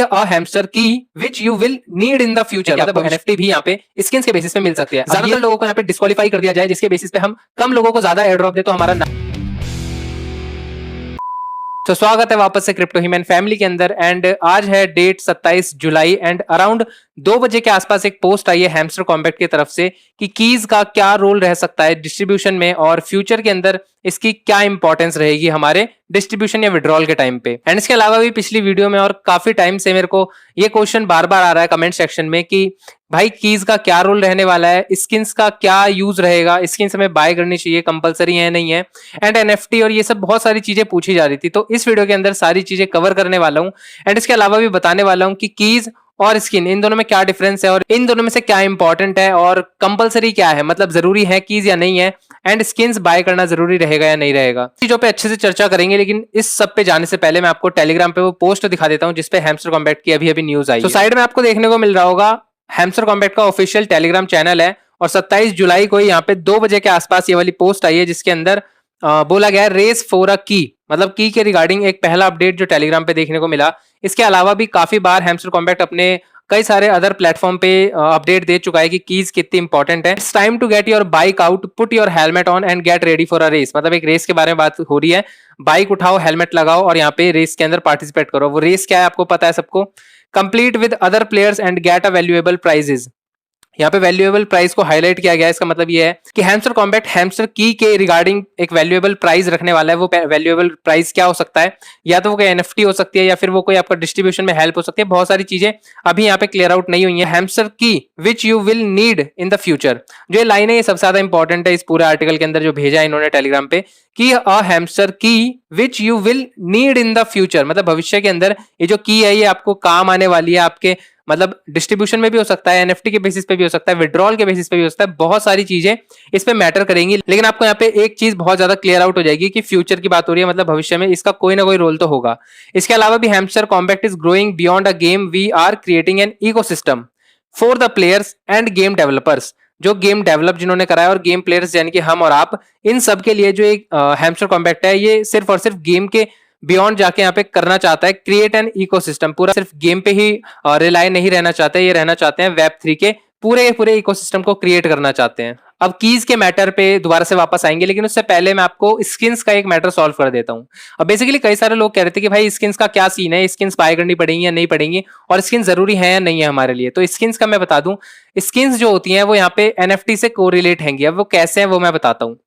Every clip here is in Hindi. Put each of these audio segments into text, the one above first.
अ हैमस्टर की which you will need in the future, मतलब एनएफटी भी यहाँ पे स्किन्स के बेसिस पे मिल सकती है। ज्यादातर लोगों को यहाँ पे डिस्क्वालीफाई कर दिया जाए, जिसके बेसिस पे हम कम लोगों को ज्यादा एयर ड्रॉप दे तो हमारा तो स्वागत है वापस से क्रिप्टो ह्यूमन फैमिली के अंदर। एंड आज है डेट 27 जुलाई एंड अराउंड 2 बजे के आसपास एक पोस्ट आई है हैमस्टर कॉम्पैक्ट की तरफ से कि कीज का क्या रोल रह सकता है डिस्ट्रीब्यूशन में और फ्यूचर के अंदर इसकी क्या इंपॉर्टेंस रहेगी हमारे डिस्ट्रीब्यूशन या विड्रॉल के टाइम पे। एंड इसके अलावा भी पिछली वीडियो में और काफी टाइम से मेरे को ये क्वेश्चन बार बार आ रहा है कमेंट सेक्शन में कि भाई कीज का क्या रोल रहने वाला है, स्किन्स का क्या यूज रहेगा, स्किन्स हमें बाय करनी चाहिए, कंपलसरी है नहीं है, एंड एनएफटी और ये सब बहुत सारी चीजें पूछी जा रही थी। तो इस वीडियो के अंदर सारी चीजें कवर करने वाला हूं एंड इसके अलावा भी बताने वाला हूं कि कीज और स्किन इन दोनों में क्या डिफरेंस है और इन दोनों में से क्या इंपॉर्टेंट है और कंपलसरी क्या है, मतलब जरूरी है कीज या नहीं है, एंड स्किन्स बाय करना जरूरी रहेगा या नहीं रहेगा। चीजों पे अच्छे से चर्चा करेंगे, लेकिन इस सब पे जाने से पहले मैं आपको टेलीग्राम पे वो पोस्ट दिखा देता हूं जिसपे हैमस्टर कॉम्पैक्ट की अभी अभी न्यूज आई। तो साइड में आपको देखने को मिल रहा होगा हैमस्टर कॉम्पैक्ट का ऑफिशियल टेलीग्राम चैनल है और 27 जुलाई को यहाँ पे 2 बजे के आसपास ये वाली पोस्ट आई है जिसके अंदर बोला गया है रेस फॉर अ की, मतलब की के रिगार्डिंग एक पहला अपडेट जो टेलीग्राम पे देखने को मिला। इसके अलावा भी काफी बार हैमस्टर कॉम्पैक्ट अपने कई सारे अदर प्लेटफॉर्म पे अपडेट दे चुका है कि कीज कितनी इंपॉर्टेंट है। It's time to get your bike out, put your helmet on and get ready for a race, मतलब एक रेस के बारे में बात हो रही है। बाइक उठाओ, हेलमेट लगाओ और यहाँ पे रेस के अंदर पार्टिसिपेट करो। वो रेस क्या है आपको पता है सबको, complete with other players and get a valuable prizes. यहाँ पे वैल्यूएबल प्राइस को हाईलाइट किया गया है। इसका मतलब ये है कि हैमस्टर कॉम्पैक्ट हैमस्टर की के रिगार्डिंग एक वैल्यूएबल प्राइस रखने वाला है। वो वैल्यूएबल प्राइस क्या हो सकता है, या तो वो कोई एनएफटी हो सकती है या फिर वो कोई आपका डिस्ट्रीब्यूशन में हेल्प हो सकती है। बहुत सारी चीजें अभी यहाँ पे क्लियर आउट नहीं हुई है। हैमस्टर की which you will need in the future, जो ये लाइन है ये सबसे ज्यादा इंपॉर्टेंट है इस पूरे आर्टिकल के अंदर जो भेजा है इन्होंने टेलीग्राम पे, कि अ हैमस्टर की which you will need in the future, मतलब भविष्य के अंदर ये जो की है ये आपको काम आने वाली है। आपके मतलब डिस्ट्रीब्यूशन में भी हो सकता है, एनएफटी के बेसिस पे भी हो सकता है, विड्रॉल के बेसिस पे भी हो सकता है, बहुत सारी चीजें इस पे मैटर करेंगी। लेकिन आपको यहाँ पे एक चीज बहुत ज्यादा क्लियर आउट हो जाएगी कि फ्यूचर की बात हो रही है, मतलब भविष्य में इसका कोई ना कोई रोल तो होगा। इसके अलावा भी Hamster Kombat is growing beyond a game, we are creating an ecosystem for the players and game developers. जो गेम डेवलप जिन्होंने करा है और गेम प्लेयर्स यानी कि हम और आप, इन सब के लिए जो एक हैमस्टर कॉम्पैक्ट है ये सिर्फ और सिर्फ गेम के बियॉन्ड जाके यहाँ पे करना चाहता है, क्रिएट एन इकोसिस्टम। पूरा सिर्फ गेम पे ही रिलाई नहीं रहना चाहते, ये रहना चाहते हैं वेब3 के पूरे इकोसिस्टम को क्रिएट करना चाहते हैं। अब कीज के मैटर पे दोबारा से वापस आएंगे, लेकिन उससे पहले मैं आपको स्किन्स का एक मैटर सॉल्व कर देता हूं। अब बेसिकली कई सारे लोग कह रहे थे कि भाई स्किन्स का क्या सीन है, स्किन्स बाय करनी पड़ेंगी या नहीं पड़ेंगी और स्किन जरूरी है या नहीं है हमारे लिए। तो स्किन्स का मैं बता दूं, स्किन्स जो होती हैं वो यहाँ पे एनएफटी से कोरिलेट हैंगी। अब वो कैसे हैं वो मैं बताता हूँ।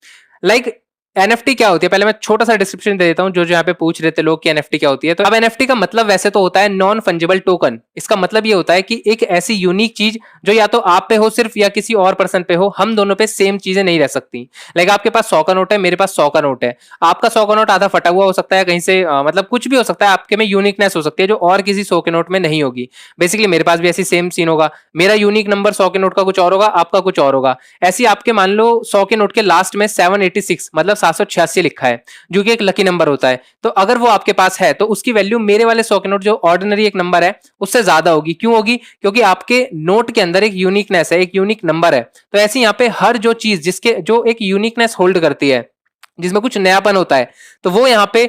लाइक एनएफटी क्या होती है, पहले मैं छोटा सा डिस्क्रिप्शन दे देता हूं जो यहाँ पे पूछ रहे थे लोग कि एनएफटी क्या होती है। तो अब एनएफटी का मतलब वैसे तो होता है नॉन फंजिबल टोकन। इसका मतलब ये होता है कि एक ऐसी यूनिक चीज जो या तो आप पे हो सिर्फ या किसी और पर्सन पे हो, हम दोनों पे सेम चीजें नहीं रह सकती। लाइक आपके पास 100 का नोट है, मेरे पास 100 का नोट है, आपका 100 का नोट आधा फटा हुआ हो सकता है कहीं से, मतलब कुछ भी हो सकता है, आपके में यूनिकनेस हो सकती है जो और किसी 100 के नोट में नहीं होगी। बेसिकली मेरे पास भी ऐसी सेम सीन होगा, मेरा यूनिक नंबर 100 के नोट का कुछ और होगा, आपका कुछ और होगा। ऐसी आपके मान लो 100 के नोट के लास्ट में 786 मतलब 786 लिखा है जो कि एक लकी नंबर होता है। तो अगर वो आपके पास है तो उसकी वैल्यू मेरे वाले 100 के नोट जो ऑर्डिनरी एक नंबर है उससे ज्यादा होगी। क्यों होगी? क्योंकि आपके नोट के अंदर एक यूनिकनेस है, एक यूनिक नंबर है। तो ऐसे यहाँ पे हर जो चीज जिसके जो एक यूनिकनेस होल्ड करती है, जिसमें कुछ नयापन होता है, तो वो यहाँ पे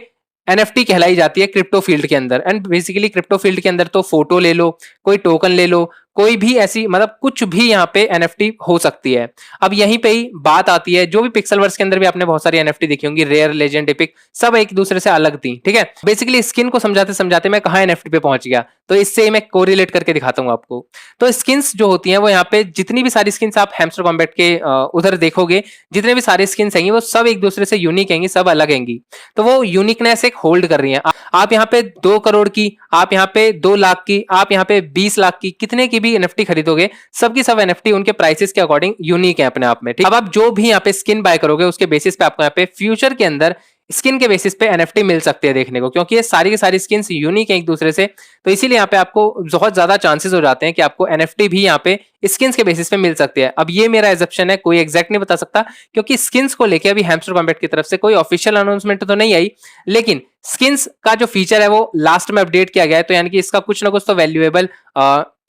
एनएफटी कहलाई जाती है क्रिप्टो फील्ड के अंदर। एंड बेसिकली क्रिप्टो फील्ड के अंदर तो फोटो ले लो, कोई टोकन ले लो, कोई भी ऐसी मतलब कुछ भी यहाँ पे एनएफटी हो सकती है। अब यहीं पे ही बात आती है, जो भी पिक्सेलवर्स के अंदर भी आपने बहुत सारी एनएफटी देखी होंगी, रेयर, लेजेंड, एपिक, सब एक दूसरे से अलग थी। ठीक है, बेसिकली स्किन को समझाते समझाते मैं कहाँ एनएफटी पे पहुंच गया, तो इससे मैं कोरिलेट करके दिखाता हूँ आपको। तो स्किन्स जो होती हैं वो यहाँ पे जितनी भी सारी स्किन्स आप हैमस्टर कॉम्बैट के उधर देखोगे, जितने भी सारे स्किन्स हैंगी वो सब एक दूसरे से यूनिक हैंगी, सब अलग हैंगी। तो वो यूनिकनेस एक होल्ड कर रही है। आप यहाँ पे 2 करोड़ की, आप यहाँ पे 2 लाख की, आप यहाँ पे 20 लाख की, कितने की भी एनएफटी खरीदोगे, सबकी सब एनएफटी उनके प्राइसेस के अकॉर्डिंग यूनिक है अपने आप में। ठीक, अब आप जो भी यहाँ पे स्किन बाय करोगे उसके बेसिस पे आपको यहाँ पे फ्यूचर के अंदर स्किन के बेसिस पे एनएफटी मिल सकती है देखने को, क्योंकि ये सारी की सारी स्किन्स यूनिक है एक दूसरे से। तो इसीलिए यहाँ पे आपको बहुत ज्यादा चांसेस हो जाते हैं कि आपको एनएफटी भी यहाँ पे स्किन्स के बेसिस पे मिल सकती है। अब ये मेरा एजप्शन है, कोई एग्जैक्ट नहीं बता सकता, क्योंकि स्किन्स को लेके अभी हैमस्टर कॉम्बैट की तरफ से कोई ऑफिशियल अनाउंसमेंट तो नहीं आई, लेकिन स्किन्स का जो फीचर है वो लास्ट में अपडेट किया गया है। तो यानी कि इसका कुछ ना कुछ तो वैल्यूएबल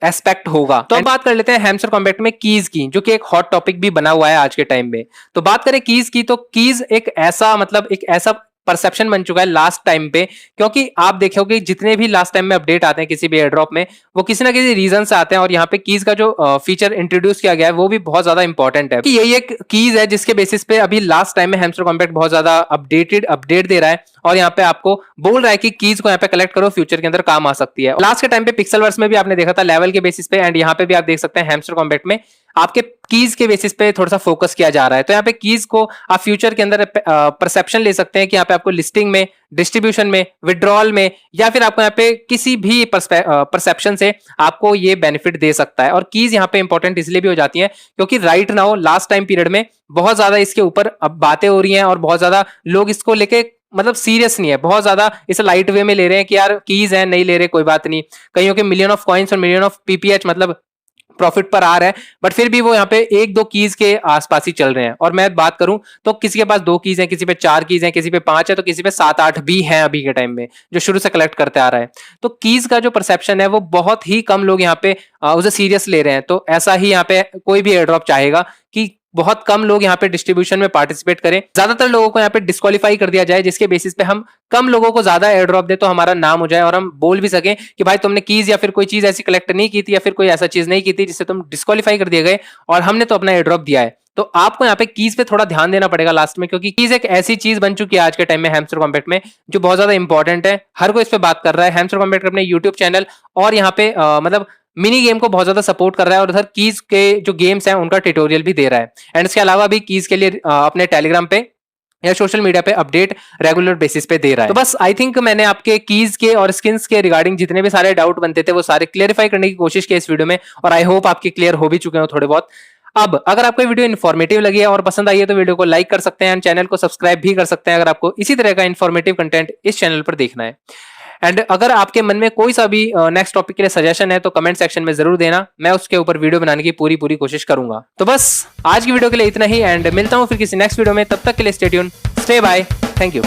एस्पेक्ट होगा। तो अब बात कर लेते हैं हैमस्टर कॉम्बैट में कीज की, जो कि एक हॉट टॉपिक भी बना हुआ है आज के टाइम में। तो बात करें कीज की, तो कीज एक ऐसा मतलब एक ऐसा परसेप्शन बन चुका है लास्ट टाइम पे, क्योंकि आप देखोगे जितने भी लास्ट टाइम में अपडेट आते हैं किसी भी एयर ड्रॉप में, वो किसी ना किसी रीजन से आते हैं। और यहाँ पे कीज का जो फीचर इंट्रोड्यूस किया गया है वो भी बहुत ज्यादा इंपॉर्टेंट है, कि यही एक कीज है जिसके बेसिस पे अभी लास्ट टाइम में हैमस्टर कॉम्पैक्ट बहुत ज्यादा अपडेट दे रहा है, और यहाँ पे आपको बोल रहा है कि कीज को यहाँ पे कलेक्ट करो, फ्यूचर के अंदर काम आ सकती है। लास्ट के टाइम पे पिक्सेलवर्स में भी आपने देखा था लेवल के बेसिस पे, एंड यहाँ पे भी आप देख सकते हैं हैमस्टर कॉम्पैक्ट में आपके कीज के बेसिस पे थोड़ा सा फोकस किया जा रहा है। तो यहाँ पे कीज को आप फ्यूचर के अंदर परसेप्शन ले सकते हैं कि यहाँ पे आपको लिस्टिंग में, डिस्ट्रीब्यूशन में, विड्रॉल में, या फिर आपको यहाँ पे किसी भी परसेप्शन से आपको ये बेनिफिट दे सकता है। और कीज यहाँ पे इंपॉर्टेंट इसलिए भी हो जाती है क्योंकि right now last time period में बहुत ज्यादा इसके ऊपर अब बातें हो रही हैं, और बहुत ज्यादा लोग इसको लेके मतलब सीरियस नहीं है, बहुत ज्यादा इसे लाइट वे में ले रहे हैं कि यार कीज है, नहीं ले रहे कोई बात नहीं। कईयों के मिलियन ऑफ कॉइन्स और मिलियन ऑफ पीपीएच मतलब प्रॉफिट पर आ रहा है, बट फिर भी वो यहाँ पे एक दो कीज के आसपास ही चल रहे हैं। और मैं बात करूं तो किसी के पास 2 कीज हैं, किसी पे 4 कीज हैं, किसी पे 5 है, तो किसी पे 7-8 भी हैं अभी के टाइम में, जो शुरू से कलेक्ट करते आ रहा है। तो कीज का जो परसेप्शन है वो बहुत ही कम लोग यहाँ पे उसे सीरियस ले रहे हैं। तो ऐसा ही यहाँ पे कोई भी एयर ड्रॉप चाहेगा कि बहुत कम लोग यहाँ पे डिस्ट्रीब्यूशन में पार्टिसिपेट करें, ज्यादातर लोगों को यहाँ पे डिस्क्वालीफाई कर दिया जाए, जिसके बेसिस पे हम कम लोगों को ज्यादा एयर ड्रॉप दे तो हमारा नाम हो जाए, और हम बोल भी सकें कि भाई तुमने कीज या फिर कोई चीज ऐसी कलेक्ट नहीं की थी, या फिर कोई ऐसा चीज नहीं की थी जिससे तुम डिस्क्वालीफाई कर दिए गए, और हमने तो अपना एयर ड्रॉप दिया है। तो आपको यहाँ पे कीज पे थोड़ा ध्यान देना पड़ेगा लास्ट में, क्योंकि कीज एक ऐसी चीज बन चुकी है आज के टाइम में हैमस्टर कॉम्पैक्ट में जो बहुत ज्यादा इंपॉर्टेंट है। हर कोई इस पे बात कर रहा है। हैमस्टर कॉम्पैक्ट अपने यूट्यूब चैनल और यहाँ पे मतलब मिनी गेम को बहुत ज्यादा सपोर्ट कर रहा है, और उधर कीज के जो गेम्स हैं उनका ट्यूटोरियल भी दे रहा है। एंड इसके अलावा भी कीज के लिए अपने टेलीग्राम पे या सोशल मीडिया पे अपडेट रेगुलर बेसिस पे दे रहा है। तो बस आई थिंक मैंने आपके कीज के और स्किन्स के रिगार्डिंग जितने भी सारे डाउट बनते थे वो सारे क्लियरिफाई करने की कोशिश की इस वीडियो में, और आई होप आपके क्लियर हो भी चुके हो थोड़े बहुत। अब अगर आपको वीडियो इन्फॉर्मेटिव लगी है और पसंद आई है तो वीडियो को लाइक कर सकते हैं, चैनल को सब्सक्राइब भी कर सकते हैं अगर आपको इसी तरह का इन्फॉर्मेटिव कंटेंट इस चैनल पर देखना है। एंड अगर आपके मन में कोई सा भी नेक्स्ट टॉपिक के लिए सजेशन है तो कमेंट सेक्शन में जरूर देना, मैं उसके ऊपर वीडियो बनाने की पूरी कोशिश करूंगा। तो बस आज की वीडियो के लिए इतना ही, एंड मिलता हूं फिर किसी नेक्स्ट वीडियो में। तब तक के लिए stay tune, stay bye, thank you.